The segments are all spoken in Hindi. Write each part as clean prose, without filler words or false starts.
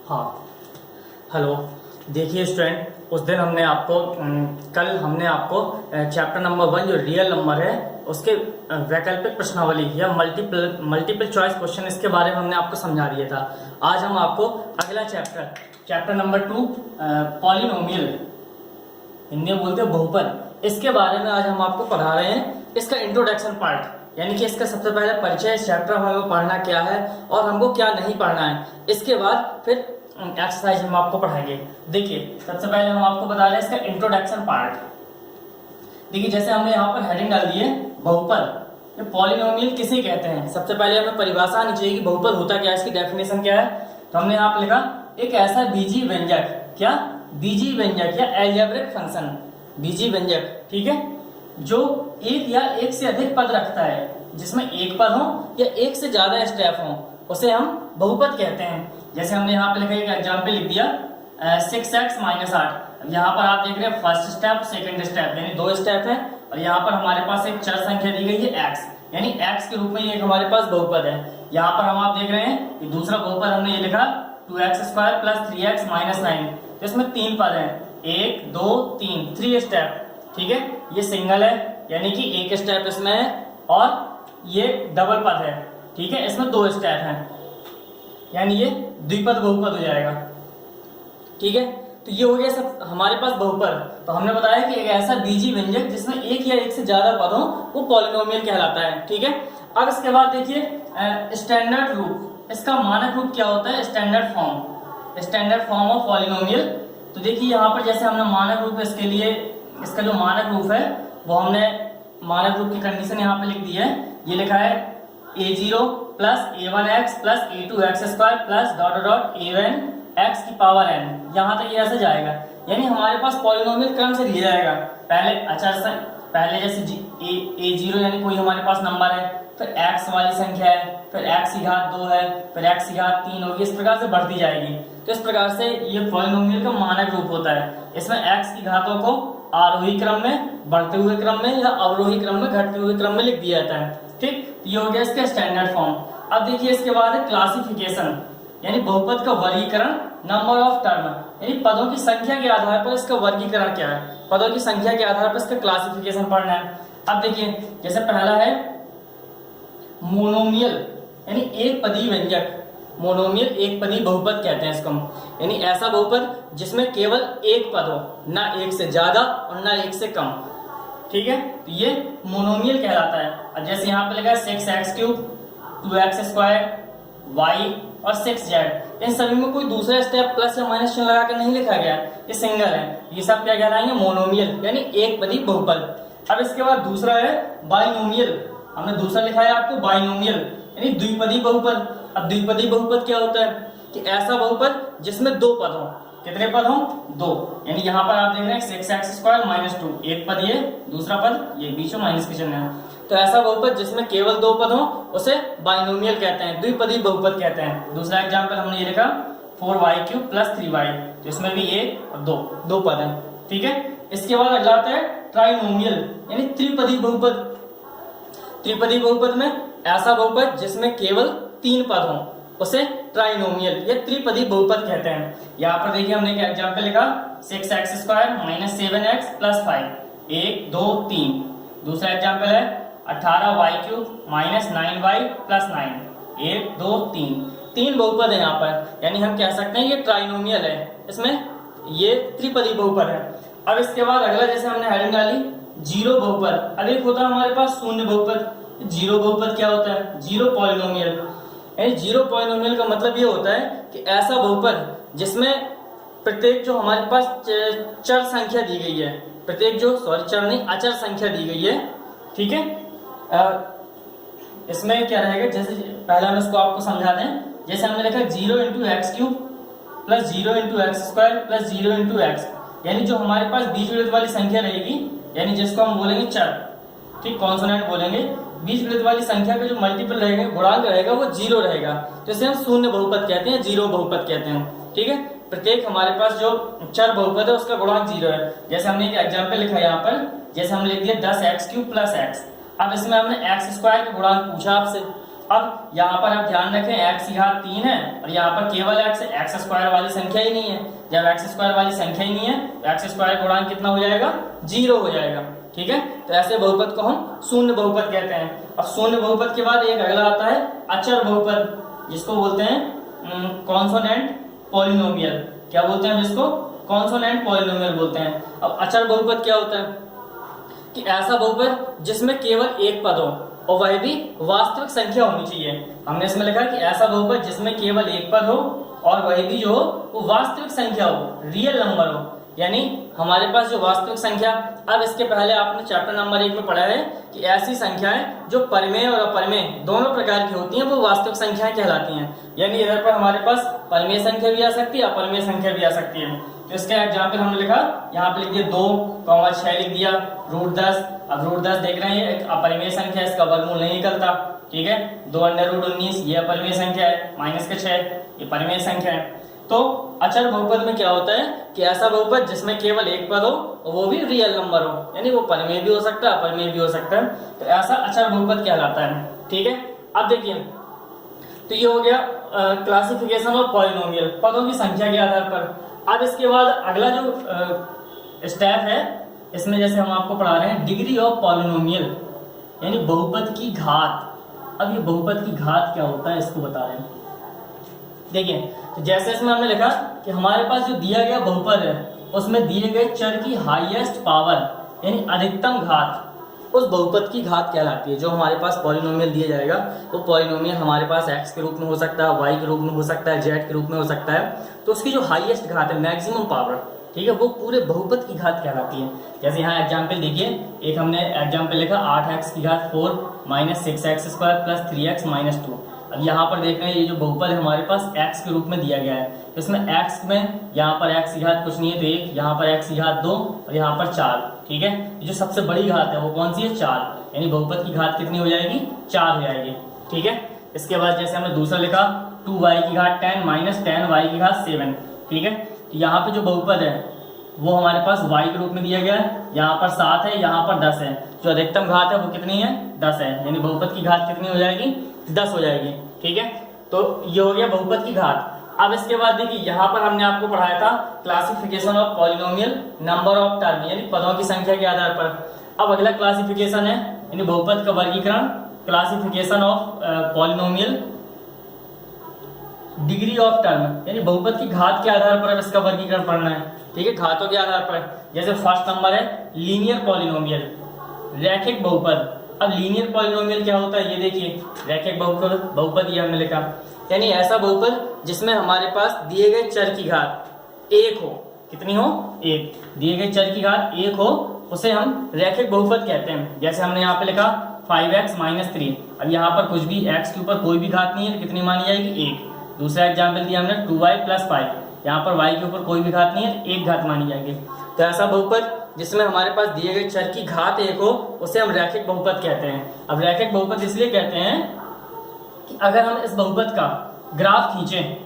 हाँ, हेलो। देखिए स्टूडेंट, उस दिन हमने आपको कल हमने आपको चैप्टर नंबर 1 जो रियल नंबर है उसके वैकल्पिक प्रश्नावली या मल्टीपल चॉइस क्वेश्चन इसके बारे में हमने आपको समझा दिया था। आज हम आपको अगला चैप्टर नंबर 2 पॉलिनोमियल, हिंदी में बोलते हैं बहुपद, इसके बारे में आज हम आपको पढ़ा रहे हैं। इसका इंट्रोडक्शन पार्ट यानी कि इसका सबसे पहले परिचय, इस चैप्टर में हमें पढ़ना क्या है और हमको क्या नहीं पढ़ना है। इसके बाद फिर एक्सरसाइज हम आपको पढ़ाएंगे। देखिए सबसे पहले हम आपको बता रहे हैं इसका इंट्रोडक्शन पार्ट। देखिए जैसे हमने यहाँ पर हेडिंग डाल दी है बहुपद, ये पॉलिनोमियल किसे कहते हैं। सबसे पहले हमें परिभाषा आनी चाहिए कि बहुपद होता क्या है, इसकी डेफिनेशन क्या है। तो हमने यहाँ पर लिखा एक ऐसा बीजीय व्यंजक, क्या बीजीय व्यंजक या एल्जेब्रिक फंक्शन, बीजीय व्यंजक, ठीक है, जो एक या एक से अधिक पद रखता है, जिसमें एक पद हो या एक से ज्यादा स्टेप हो, उसे हम बहुपद कहते हैं। जैसे हमने यहाँ पे लिखा एक एग्जाम्पल लिख दिया 6x - 8। यहाँ पर आप देख रहे हैं फर्स्ट स्टेप, सेकंड स्टेप, यानी 2 स्टेप है, और यहाँ पर हमारे पास एक चर संख्या दी गई है x, यानी x के रूप में एक हमारे पास बहुपद है। यहाँ पर हम आप देख रहे हैं कि दूसरा बहुपद हमने ये लिखा 2x² + 3x - 9। तो इसमें 3 पद है, 1 2 3, 3 स्टेप, ठीक है। ये सिंगल है यानी कि एक स्टेप इसमें है, और ये डबल पद है, ठीक है, इसमें 2 स्टेप हैं, यानी ये द्विपद बहुपद हो जाएगा, ठीक है। तो ये हो गया सब हमारे पास बहुपद। तो हमने बताया कि एक ऐसा बीजीय व्यंजक जिसमें एक या एक से ज्यादा पद हो वो पॉलिनोमियल कहलाता है, ठीक है। अब इसके बाद देखिए स्टैंडर्ड रूप, इसका मानक रूप क्या होता है, स्टैंडर्ड फॉर्म ऑफ पॉलिनोमियल। तो देखिए यहाँ पर जैसे हमने मानक रूप इसके लिए, इसका जो मानक रूप है वो हमने मानक रूप की कंडीशन यहाँ पे लिख दी है। ये लिखा है a0 + a1x + a2x² + a1x की पावर n। यहाँ तक ये ऐसे जाएगा, यानी हमारे पास पॉलिनोमियल क्रम से दिया जाएगा। पहले अचर से, पहले जैसे a0 यानी कोई हमारे पास नंबर है, फिर x वाली संख्या है, फिर x की घात 2 है, फिर x की घात 3 होगी, इस प्रकार से बढ़ती जाएगी। तो इस प्रकार से ये पॉलिनोमियल का मानक रूप होता है। इसमें x की घातों को आरोही क्रम में, बढ़ते हुए क्रम में, या अवरोही क्रम में, घटते हुए क्रम में लिख दिया जाता है, ठीक। ये हो गया इसका स्टैंडर्ड फॉर्म। अब देखिए इसके बाद है क्लासिफिकेशन, यानी बहुपद का वर्गीकरण, नंबर ऑफ टर्म, यानी पदों की संख्या के आधार पर इसका वर्गीकरण क्या है, पदों की संख्या के आधार पर इसका क्लासिफिकेशन पढ़ना है। अब देखिए जैसे पहला है मोनोमियल, यानी एक पदी व्यंजक। मोनोमियल एक पदी बहुपद कहते हैं इसको, यानी ऐसा बहुपद जिसमें केवल एक पद हो, ना एक से ज्यादा और ना एक से कम, ठीक है। तो ये मोनोमियल कहलाता है। अब जैसे यहाँ पे लगा 6x3, 2x², y और 6z, इन सभी में कोई दूसरा स्टेप प्लस या माइनस चिन्ह लगा कर नहीं लिखा गया, ये सिंगल है, ये सब क्या कहलाएंगे, मोनोमियल, यानी एक पदी बहुपद। अब इसके बाद दूसरा है बाइनोमियल, हमने दूसरा लिखा है आपको बाइनोमियल, यानी द्विपदी बहुपद। अब द्विपदी बहुपद क्या होता है कि ऐसा बहुपद जिसमें 2 पद हो, कितने पद हो, 2, यानी यहाँ पर आप देख रहे हैं 6x² - 2, एक पद ये, दूसरा पद ये, बीच में माइनस के चिन्ह है। तो ऐसा बहुपद जिसमें केवल 2 पद हो उसे बाइनोमियल कहते हैं, द्विपदी बहुपद कहते हैं। दूसरा एग्जाम्पल हमने ये लिखा 4y³ + 3y, तो इसमें भी 1 और 2 पद है, ठीक है। इसके बाद अगला आता है ट्राइनोमियल, यानी त्रिपदी बहुपद। त्रिपदी बहुपद में ऐसा बहुपद जिसमें केवल 3 पद हो उसे ट्राइनोमियल या त्रिपदी बहुपद कहते हैं। यहाँ पर देखिए हमने एक एग्जाम्पल लिखा 6x² - 7x + 5, 1 2 3। दूसरा एग्जाम्पल है 18y³ - 9y + 9, 1 2 3। 3 बहुपद है यहाँ पर, यानी हम कह सकते हैं ये ट्राइनोमियल है, इसमें ये त्रिपदी बहुपद है। अब इसके बाद अगला जैसे हमने हेडिंग डाली जीरो बहुपद। अब एक होता है हमारे पास शून्य बहुपद। जीरो बहुपद क्या होता है, जीरो पॉलिनोमियल, यानी जीरो पॉलिनोमियल का मतलब ये होता है कि ऐसा बहुपद जिसमें प्रत्येक जो हमारे पास चर संख्या दी गई है, प्रत्येक जो चर नहीं अचर संख्या दी गई है, ठीक है। इसमें क्या रहेगा, जैसे पहले हम इसको आपको समझा दें। जैसे हमने लिखा 0 × x³ + 0 × x² + 0 × x, यानी जो हमारे पास बीजगणित वाली संख्या रहेगी, यानी जिसको हम बोलेंगे चर, ठीक, कॉन्सोनेंट बोलेंगे। बीजगणित वाली संख्या का जो मल्टीपल रहेगा, गुणांक रहेगा, वो 0 रहेगा, तो इसे हम शून्य बहुपद कहते हैं, जीरो बहुपद कहते हैं, ठीक है। प्रत्येक हमारे पास जो चर बहुपद है उसका गुणांक 0 है। जैसे हमने एक एग्जाम्पल लिखा है यहाँ पर, जैसे हमने लिख दिया 10x³ + x। अब इसमें हमने x² का गुणांक पूछा आपसे, अब यहाँ पर आप ध्यान रखें x की घात 3 है और यहाँ पर केवल x स्क्वायर वाली संख्या ही नहीं है। जब x स्क्वायर वाली संख्या ही नहीं है तो x स्क्वायर गुणांक कितना हो जाएगा, 0 हो जाएगा। ठीक है, तो ऐसे बहुपद को हम शून्य बहुपद कहते हैं। अब शून्य बहुपद के बाद एक अगला आता है अचर बहुपद, जिसको बोलते हैं कॉन्सोनेंट पॉलिनोमियल। क्या बोलते हैं जिसको, कॉन्सोनेंट पॉलिनोमियल बोलते हैं। अब अचर बहुपद क्या होता है कि ऐसा बहुपद जिसमें केवल एक पद हो और वह भी वास्तविक संख्या होनी चाहिए। हमने इसमें लिखा कि ऐसा बहुपद जिसमें केवल एक पद हो और वह भी जो हो वो वास्तविक संख्या हो, रियल नंबर हो, यानी हमारे पास जो वास्तविक संख्या। अब इसके पहले आपने चैप्टर नंबर 1 में पढ़ा है कि ऐसी संख्याएं जो परिमेय और अपरिमेय दोनों प्रकार की होती हैं वो वास्तविक संख्याएं कहलाती हैं। यानी इधर पर हमारे पास परिमेय संख्या भी आ सकती है, अपरिमेय संख्या भी आ सकती है। तो इसका एग्जाम्पल हमने लिखा, यहाँ पे लिख दिया 2, 6 लिख दिया, √10। अब √10 देख रहे हैं एक अपरिमेय संख्या, इसका वर्गमूल नहीं निकलता। ठीक है, 2√19 ये अपरिमेय संख्या है, -6 ये परिमेय संख्या है। तो अचर बहुपद में क्या होता है कि ऐसा बहुपद जिसमें केवल एक पद हो और वो भी रियल नंबर हो, यानी वो परिमेय भी हो सकता है अपरिमेय भी हो सकता है, तो ऐसा अचर बहुपद कहलाता है। ठीक है, अब देखिए, तो ये हो गया क्लासिफिकेशन ऑफ पॉलिनोमियल, पदों की संख्या के आधार पर। अब इसके बाद अगला जो स्टेप है, इसमें जैसे हम आपको पढ़ा रहे हैं डिग्री ऑफ पॉलिनोमियल, यानी बहुपद की घात। अब ये बहुपद की घात क्या होता है इसको बता रहे हैं। देखिए, तो जैसे इसमें हमने लिखा कि हमारे पास जो दिया गया बहुपद है उसमें दिए गए चर की हाईएस्ट पावर यानी अधिकतम घात उस बहुपद की घात कहलाती है। जो हमारे पास पॉलिनोमियल दिया जाएगा वो पॉलिनोमियल हमारे पास x के रूप में हो सकता है, y के रूप में हो सकता है, z के रूप में हो सकता है। तो उसकी जो हाईएस्ट घात है, मैक्सिमम पावर, ठीक है, वो पूरे बहुपद की घात कहलाती है। जैसे यहाँ एग्जाम्पल देखिए, एक हमने एग्जाम्पल लिखा 8x की घात 4 -6x स्क्वायर प्लस 3x - 2। अब यहाँ पर देख रहे हैं ये जो बहुपद है हमारे पास x के रूप में दिया गया है, इसमें x में यहाँ पर x की घात कुछ नहीं है तो 1, यहाँ पर x की घात 2 और यहाँ पर 4। ठीक है, जो सबसे बड़ी घात है वो कौन सी है, 4, यानी बहुपद की घात कितनी हो जाएगी, 4 हो जाएगी। ठीक है, इसके बाद जैसे हमने दूसरा लिखा 2y की घात 10 -10y की घात 7। ठीक है, तो यहाँ पे जो बहुपद है वो हमारे पास y के रूप में दिया गया है, यहाँ पर 7 है, यहाँ पर 10 है, जो अधिकतम घात है वो कितनी है, 10 है, यानी बहुपद की घात कितनी हो जाएगी, 10 हो जाएगी। ठीक है, तो ये हो गया बहुपद की घात। अब इसके बाद देखिए, यहाँ पर हमने आपको पढ़ाया था classification of polynomial number of term, यानी पदों की संख्या के आधार पर। अब अगला क्लासिफिकेशन है यानी बहुपद का वर्गीकरण, classification of polynomial degree of term, यानी बहुपद की घात के आधार पर अब इसका वर्गीकरण पढ़ना है। ठीक है, घातों के आधार पर। जैसे फर्स्ट नंबर है लीनियर पॉलिनोमियल, रैखिक बहुपद। अब लीनियर पॉलिनोमियल क्या होता है ये देखिए, रैखिक बहुपद ये हमने लिखा, यानी ऐसा बहुपद जिसमें हमारे पास दिए गए चर की घात 1 हो। कितनी हो, 1, दिए गए चर की घात 1 हो, उसे हम रैखिक बहुपद कहते हैं। जैसे हमने यहाँ पे लिखा 5x - 3। अब यहाँ पर कुछ भी x के ऊपर कोई भी घात नहीं है तो कितनी मानी जाएगी, 1। दूसरा एग्जाम्पल दिया हमने 2y + 5, यहाँ पर y के ऊपर कोई भी घात नहीं है, 1 घात मानी जाएगी। तो ऐसा बहुपद जिसमें हमारे पास दिए गए चर की घात 1 हो उसे हम रैखिक बहुपद कहते हैं। अब रैखिक बहुपद इसलिए कहते हैं कि अगर हम इस बहुपद का ग्राफ खींचें,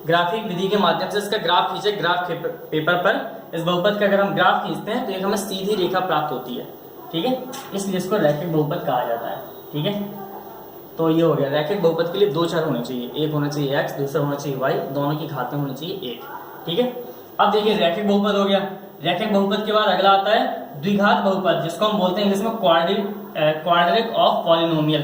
ग्राफिक विधि के माध्यम से इसका ग्राफ खींचे, ग्राफ पेपर पर इस बहुपद का अगर हम ग्राफ खींचते हैं तो एक हमें सीधी रेखा प्राप्त होती है। ठीक है, इसलिए इसको रैखिक बहुपद कहा जाता है। ठीक है, तो ये हो गया, रैखिक बहुपद के लिए 2 चर होने चाहिए, एक होना चाहिए x, दूसरा होना चाहिए y, दोनों की घातें होनी चाहिए 1। ठीक है, अब देखिए रैखिक बहुपद हो गया। रैखिक बहुपद के बाद अगला आता है द्विघात बहुपद, जिसको हम बोलते हैं इंग्लिश में क्वाड्रिक ऑफ पॉलिनोमियल।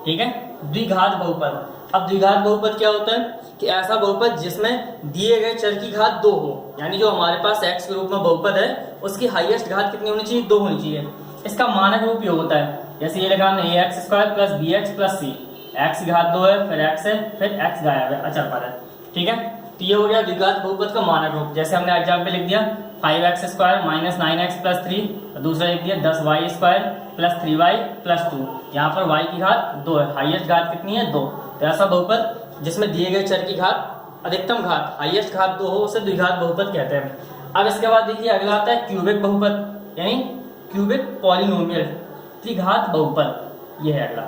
ठीक है, द्विघात बहुपद। अब द्विघात बहुपद क्या होता है कि ऐसा बहुपद जिसमें दिए गए चर की घात 2 हो, यानी जो हमारे पास x के रूप में बहुपद है उसकी हाईएस्ट घात कितनी होनी चाहिए, 2 होनी चाहिए। इसका मानक रूप ये होता है, जैसे ये लिखा हमने ax² + bx + c, x की घात 2 है, फिर x है, फिर x गायब है, अचर पद है। ठीक है, तो ये हो गया द्विघात बहुपद का मानक रूप। जैसे हमने एग्जाम्पल लिख दिया 5x² - 9x + 3, दूसरा लिख दिया 10y² + 3y + 2, यहाँ पर y की घात 2 है, हाईएस्ट घात कितनी है, 2। तो ऐसा बहुपद जिसमें दिए गए चर की घात अधिकतम घात हाईएस्ट घात 2 हो उसे द्विघात बहुपद कहते हैं। अब इसके बाद देखिए अगला आता है क्यूबिक बहुपद, यानी क्यूबिक पॉलिनोमियल, त्रिघात बहुपद। यह है अगला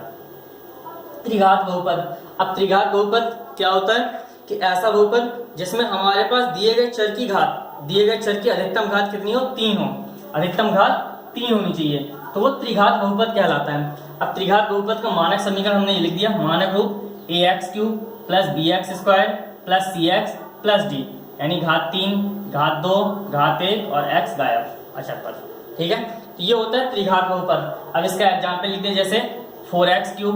त्रिघात बहुपद। अब त्रिघात बहुपद क्या होता है कि ऐसा बहुपद जिसमें हमारे पास दिए गए चर की घात, दिए गए चर की अधिकतम घात कितनी हो, 3 हो, अधिकतम घात 3 होनी चाहिए, तो वो त्रिघात बहुपद कहलाता है। अब त्रिघात बहुपद का मानक समीकरण हमने ये लिख दिया, मानक रूप ax³ plus bx² plus cx plus d, यानी घात 3, घात 2, घात 1 और x गायब अचर पद। ठीक है, तो ये होता है त्रिघात बहुपद। अब इसका एग्जाम्पल लिखते हैं, जैसे 4x³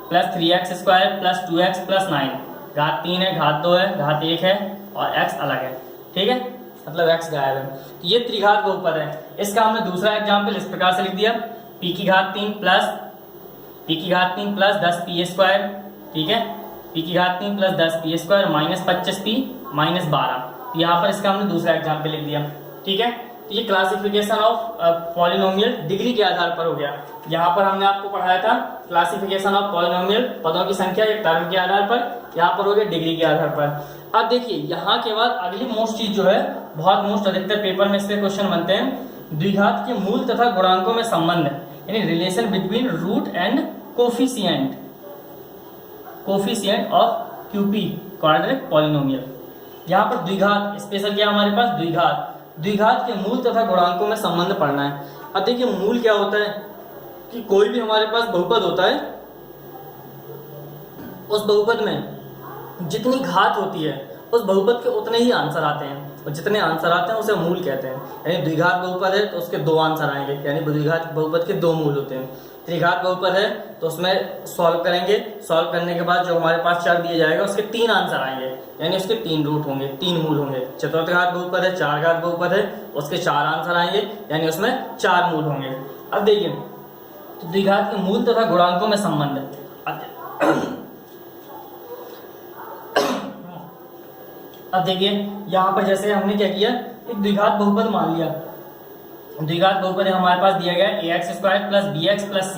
plus 3x² plus 2x plus 9, घात 3 है, घात 2 है, घात 1 है और x अलग है। ठीक है, मतलब x गायब है, तो ये त्रिघात बहुपद है। इसका हमने दूसरा एग्जाम्पल इस प्रकार से लिख दिया, p की घात 3 प्लस 10p², ठीक है, p की घात 3 plus 10p² minus 25p minus 12। यहाँ पर इसका हमने दूसरा एग्जाम्पल लिख दिया। ठीक है, तो ये क्लासिफिकेशन ऑफ पॉलिनोमियल डिग्री के आधार पर हो गया। यहाँ पर हमने आपको पढ़ाया था क्लासिफिकेशन ऑफ पॉलिनोमियल पदों की संख्या या टर्म के आधार पर, यहाँ पर हो गया डिग्री के आधार पर। अब देखिए यहाँ के बाद अगली मोस्ट चीज जो है, बहुत मोस्ट अधिकतर पेपर में इससे क्वेश्चन बनते हैं, द्विघात के मूल तथा गुणांकों में संबंध, यानी relation between root and coefficient of QP quadratic polynomial. यहाँ पर द्विघात स्पेशल क्या हमारे पास, द्विघात के मूल तथा गुणांकों में संबंध पढ़ना है। अब देखिए मूल क्या होता है कि कोई भी हमारे पास बहुपद होता है, उस बहुपद में जितनी घात होती है उस बहुपद के उतने ही आंसर आते हैं, और जितने आंसर आते हैं उसे मूल कहते हैं। यानी द्विघात बहुपद है तो उसके 2 आंसर आएंगे, यानी द्विघात बहुपद के 2 मूल होते हैं। त्रिघात बहुपद है तो उसमें सॉल्व करेंगे, सॉल्व करने के बाद जो हमारे पास चर दिया जाएगा उसके 3 आंसर आएंगे, यानी उसके 3 रूट होंगे, 3 मूल होंगे। चतुर्थघात बहुपद है, 4 घात बहुपद है, उसके 4 आंसर आएंगे, यानी उसमें 4 मूल होंगे। अब देखिए तो द्विघात के मूल तथा गुणांकों में संबंध, अब देखिए यहाँ पर जैसे हमने क्या किया, एक द्विघात बहुपद मान लिया, द्विघात बहुपद हमारे पास दिया गया ax² plus bx plus c।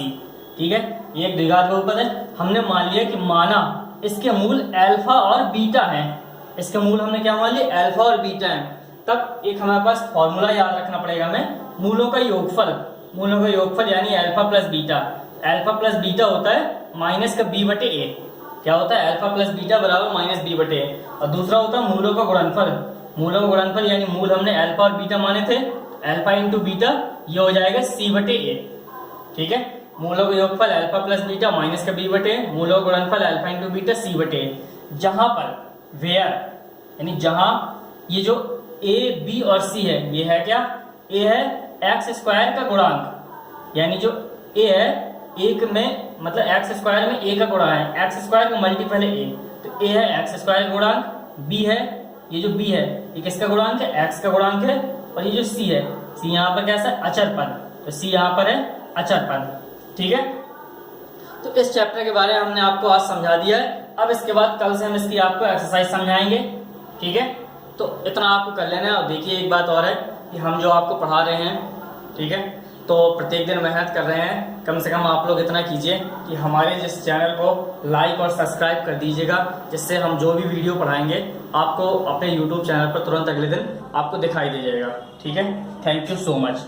ठीक है, ये एक द्विघात बहुपद है। हमने मान लिया कि माना इसके मूल अल्फा और बीटा हैं, इसके मूल हमने क्या मान लिया, अल्फा और बीटा हैं। तब एक हमारे पास फॉर्मूला याद रखना पड़ेगा हमें, मूलों का योगफल यानी alpha plus beta. Alpha plus beta होता है माइनस का b/a, क्या होता है, अल्फा प्लस बीटा बराबर माइनस b/a। और दूसरा होता है मूलों का गुणनफल, यानी मूल हमने अल्फा और बीटा माने थे, अल्फा इंटू बीटा, ये हो जाएगा c/a। ठीक है, मूलों का योगफल अल्फा प्लस बीटा माइनस का b/a, मूलों का गुणनफल अल्फा इंटू बीटा c/a। जहां पर वेयर यानी जहां ये जो a b और c है, ये है क्या, a है x² का गुणांक, यानी जो a है एक में मतलब x² में a का गुणा है, x² का मल्टीपल है a, तो a है x² गुणांक, b है ये जो b है ये किसका गुणांक है, x का गुणांक है, और ये जो c है, c यहाँ पर कैसा है, अचर पद, तो c यहाँ पर है अचर पद। ठीक है, तो इस चैप्टर के बारे में हमने आपको आज समझा दिया है। अब इसके बाद कल से हम इसकी आपको एक्सरसाइज समझाएंगे। ठीक है, तो इतना आपको कर लेना है। और देखिए एक बात और है कि हम जो आपको पढ़ा रहे हैं, ठीक है, तो प्रत्येक दिन मेहनत कर रहे हैं, कम से कम आप लोग इतना कीजिए कि हमारे जिस चैनल को लाइक और सब्सक्राइब कर दीजिएगा, जिससे हम जो भी वीडियो पढ़ाएंगे आपको अपने YouTube चैनल पर तुरंत अगले दिन आपको दिखाई दे जाएगा। ठीक है, थैंक यू सो मच।